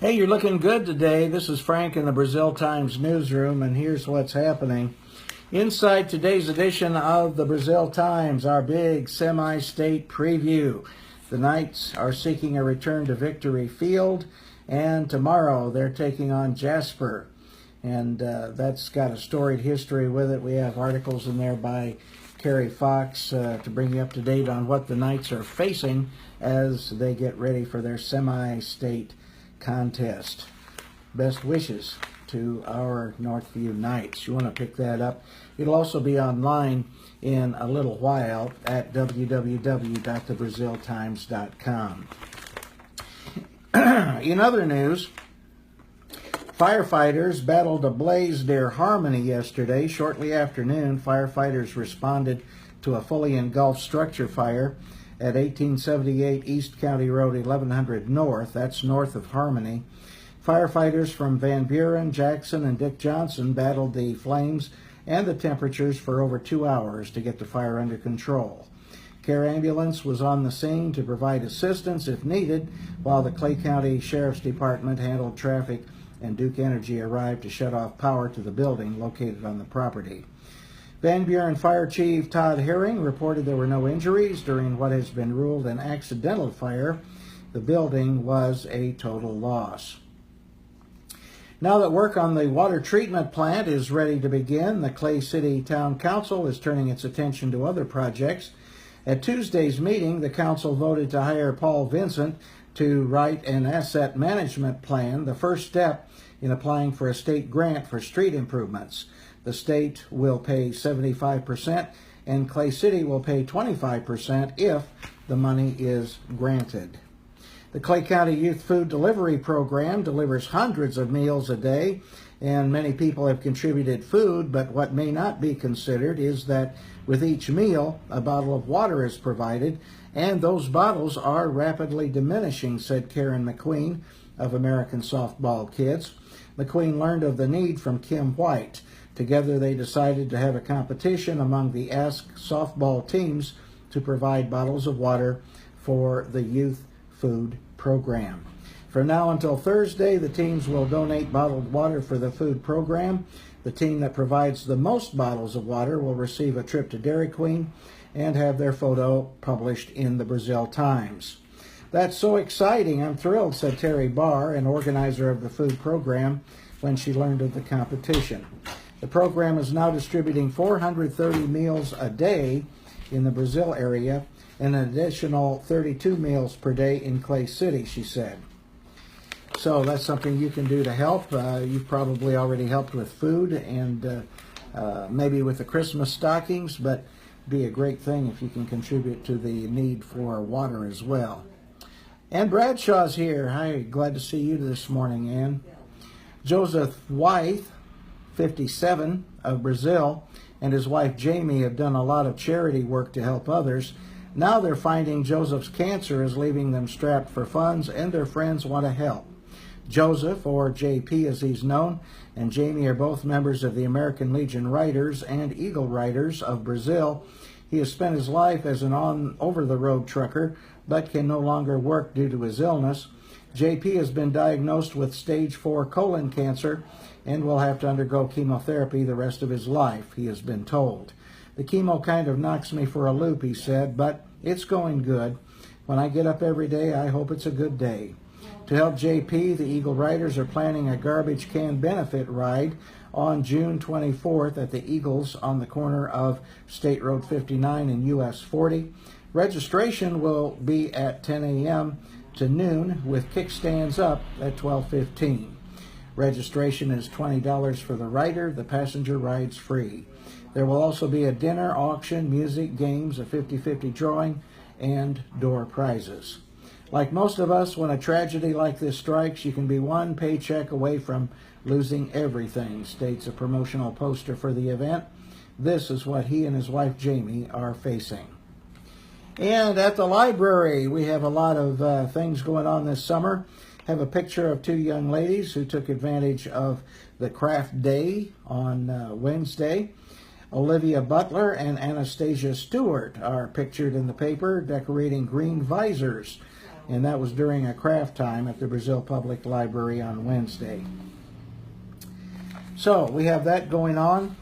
Hey, you're looking good today. This is Frank in the Brazil Times newsroom, and here's what's happening. Inside today's edition of the Brazil Times, our big semi-state preview. The Knights are seeking a return to Victory Field, and tomorrow they're taking on Jasper. And that's got a storied history with it. We have articles in there by Carrie Fox to bring you up to date on what the Knights are facing as they get ready for their semi-state contest. Best wishes to our Northview Knights. You want to pick that up. It'll also be online in a little while at www.thebraziltimes.com. In other news, firefighters battled a blaze near Harmony yesterday. Shortly after noon, firefighters responded to a fully engulfed structure fire at 1878 East County Road 1100 North. That's north of Harmony. Firefighters from Van Buren, Jackson, and Dick Johnson battled the flames and the temperatures for over 2 hours to get the fire under control. Care ambulance was on the scene to provide assistance if needed, while the Clay County Sheriff's Department handled traffic, and Duke Energy arrived to shut off power to the building located on the property. Van Buren Fire Chief Todd Herring reported there were no injuries during what has been ruled an accidental fire. The building was a total loss. Now that work on the water treatment plant is ready to begin, the Clay City Town Council is turning its attention to other projects. At Tuesday's meeting, the council voted to hire Paul Vincent to write an asset management plan, the first step in applying for a state grant for street improvements. The state will pay 75% and Clay City will pay 25% if the money is granted. The Clay County Youth Food Delivery Program delivers hundreds of meals a day, and many people have contributed food, but what may not be considered is that with each meal, a bottle of water is provided, and those bottles are rapidly diminishing, said Karen McQueen of American Softball Kids. McQueen learned of the need from Kim White. Together they decided to have a competition among the Ask softball teams to provide bottles of water for the youth food program. From now until Thursday, the teams will donate bottled water for the food program. The team that provides the most bottles of water will receive a trip to Dairy Queen and have their photo published in the Brazil Times. That's so exciting. I'm thrilled, said Terry Barr, an organizer of the food program, when she learned of the competition. The program is now distributing 430 meals a day in the Brazil area and an additional 32 meals per day in Clay City, she said. So that's something you can do to help. You've probably already helped with food and maybe with the Christmas stockings, but it'd be a great thing if you can contribute to the need for water as well. Ann Bradshaw's here. Hi, glad to see you this morning, Ann. Joseph Wythe, 57, of Brazil, and his wife Jamie have done a lot of charity work to help others. Now they're finding Joseph's cancer is leaving them strapped for funds, and their friends want to help. Joseph, or JP as he's known, and Jamie are both members of the American Legion Riders and Eagle Riders of Brazil. He has spent his life as an over-the-road trucker, but can no longer work due to his illness. JP has been diagnosed with stage 4 colon cancer and will have to undergo chemotherapy the rest of his life, he has been told. The chemo kind of knocks me for a loop, he said, but it's going good. When I get up every day, I hope it's a good day. To help JP, the Eagle Riders are planning a garbage can benefit ride on June 24th at the Eagles on the corner of State Road 59 and US 40. Registration will be at 10 a.m. to noon with kickstands up at 12:15. Registration is $20 for the rider. The passenger rides free. There will also be a dinner, auction, music, games, a 50-50 drawing, and door prizes. Like most of us, when a tragedy like this strikes, you can be one paycheck away from losing everything, states a promotional poster for the event. This is what he and his wife Jamie are facing. And at the library, we have a lot of things going on this summer. Have a picture of two young ladies who took advantage of the craft day on Wednesday. Olivia Butler and Anastasia Stewart are pictured in the paper decorating green visors and that was during a craft time at the Brazil Public Library on Wednesday. So we have that going on.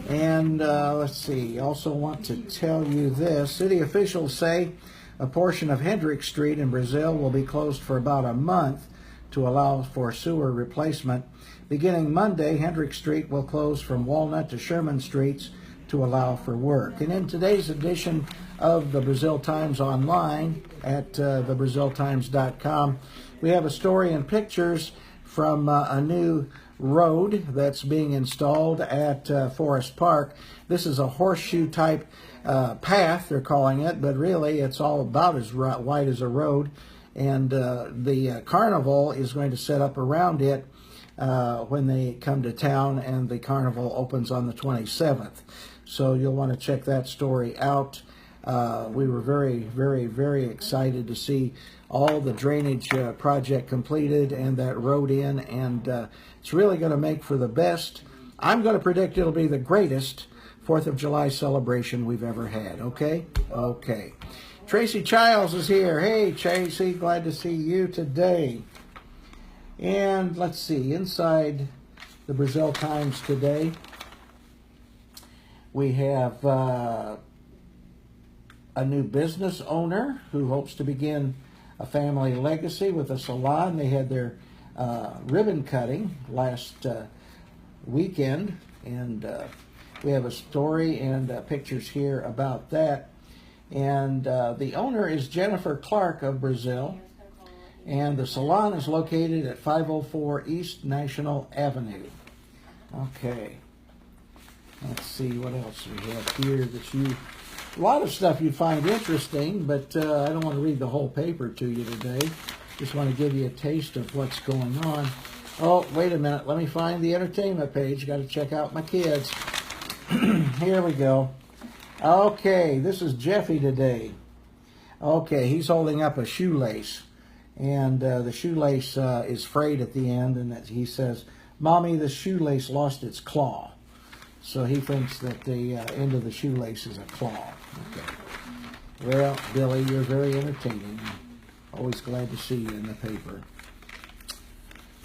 And let's see, also want to tell you this. City officials say a portion of Hendrick Street in Brazil will be closed for about a month to allow for sewer replacement. Beginning Monday, Hendrick Street will close from Walnut to Sherman Streets to allow for work. And in today's edition of the Brazil Times Online at thebraziltimes.com, we have a story and pictures from a new road that's being installed at Forest Park. This is a horseshoe type path, they're calling it, but really it's all about as wide as a road. And the carnival is going to set up around it when they come to town, and the carnival opens on the 27th. So you'll want to check that story out. We were very, very, very excited to see all the drainage project completed and that road in, and it's really going to make for the best. I'm going to predict it'll be the greatest 4th of July celebration we've ever had, okay? Okay. Tracy Childs is here. Hey, Tracy, glad to see you today. And let's see, inside the Brazil Times today, we have a new business owner who hopes to begin a family legacy with a salon. They had their ribbon cutting last weekend, and we have a story and pictures here about that. And the owner is Jennifer Clark of Brazil, and the salon is located at 504 East National Avenue. Okay, let's see what else we have here that a lot of stuff you'd find interesting, but I don't want to read the whole paper to you today. Just want to give you a taste of what's going on. Oh, wait a minute. Let me find the entertainment page. Got to check out my kids. Here we go. Okay, this is Jeffy today. Okay, he's holding up a shoelace, and the shoelace is frayed at the end, and he says, "Mommy, the shoelace lost its claw." So he thinks that the end of the shoelace is a claw. Okay. Well, Billy, you're very entertaining. Always glad to see you in the paper.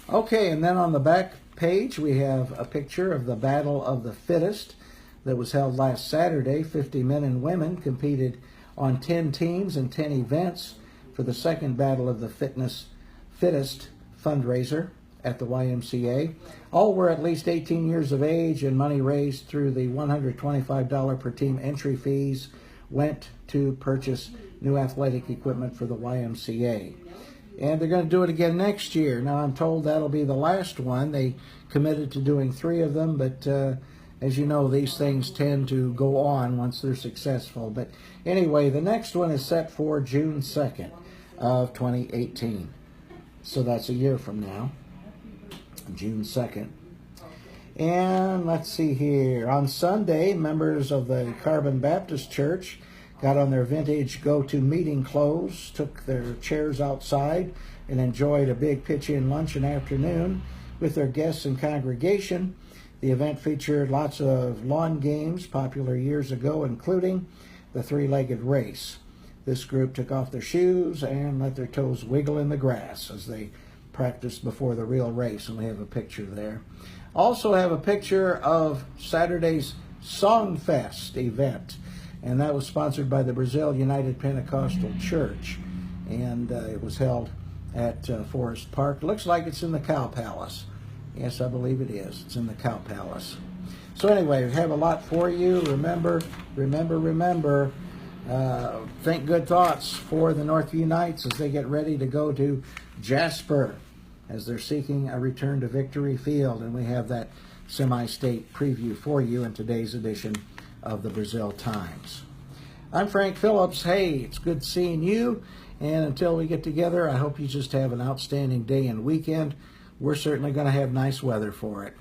Okay, and then on the back page, we have a picture of the Battle of the Fittest that was held last Saturday. 50 men and women competed on 10 teams and 10 events for the second Battle of the Fittest fundraiser at the YMCA. All were at least 18 years of age, and money raised through the $125 per team entry fees went to purchase new athletic equipment for the YMCA. And they're going to do it again next year. Now, I'm told that'll be the last one. They committed to doing 3 of them, but as you know, these things tend to go on once they're successful. But anyway, the next one is set for June 2nd of 2018. So that's a year from now, June 2nd. And let's see here. On Sunday, members of the Carbon Baptist Church got on their vintage go-to meeting clothes, took their chairs outside, and enjoyed a big pitch-in lunch and afternoon with their guests and congregation. The event featured lots of lawn games popular years ago, including the 3-legged race. This group took off their shoes and let their toes wiggle in the grass as they practiced before the real race, and we have a picture there. Also have a picture of Saturday's Songfest event, and that was sponsored by the Brazil United Pentecostal Church, and it was held at Forest Park. Looks like it's in the Cow Palace. Yes, I believe it is. It's in the Cow Palace. So anyway, we have a lot for you. Remember, think good thoughts for the Northview Knights as they get ready to go to Jasper as they're seeking a return to Victory Field. And we have that semi-state preview for you in today's edition of the Brazil Times. I'm Frank Phillips. Hey, it's good seeing you. And until we get together, I hope you just have an outstanding day and weekend. We're certainly going to have nice weather for it.